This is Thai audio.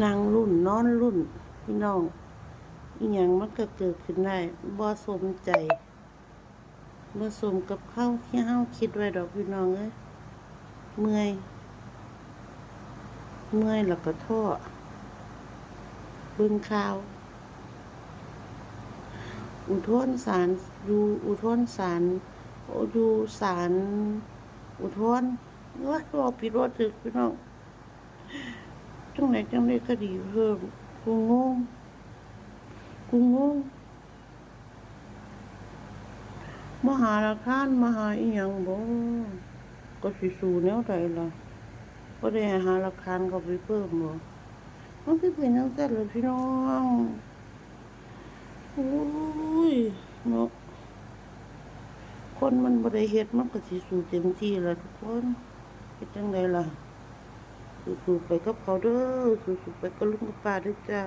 นั่งรุ่นนอนรุ่นพี่น้องอีหยังมันก็เกิดขึ้นได้บ่สมใจบ่สมกับเขาที่เฮาคิดไว้ดอกพี่น้องเอ้ยเมื่อยแล้วก็ท้อเบิ่งข่าวอุทธรณ์ศาลอยู่อุทธรณ์ศาลอยู่ศาลอุทธรณ์ว่าบ่ผิดว่าถูกพี่น้องจังไดคดีเพิ่มกูงงมาหาหลักฐานมาหาอีหยังบ่ก็สิสู้แนวใดล่ะบ่ได้ให้หาหลักฐานเข้าไปเพิ่มบ่มันคือเป็นจังซั่นล่ะพี่น้องโอ้ยเนาะคนมันบ่ได้เฮ็ดมันก็สิสู้เต็มที่ล่ะทุกคนเฮ็ดจังไดล่ะสู้ๆไปกับเขาเด้อสู้ๆไปกับลุงกับป้าเด้อจ้า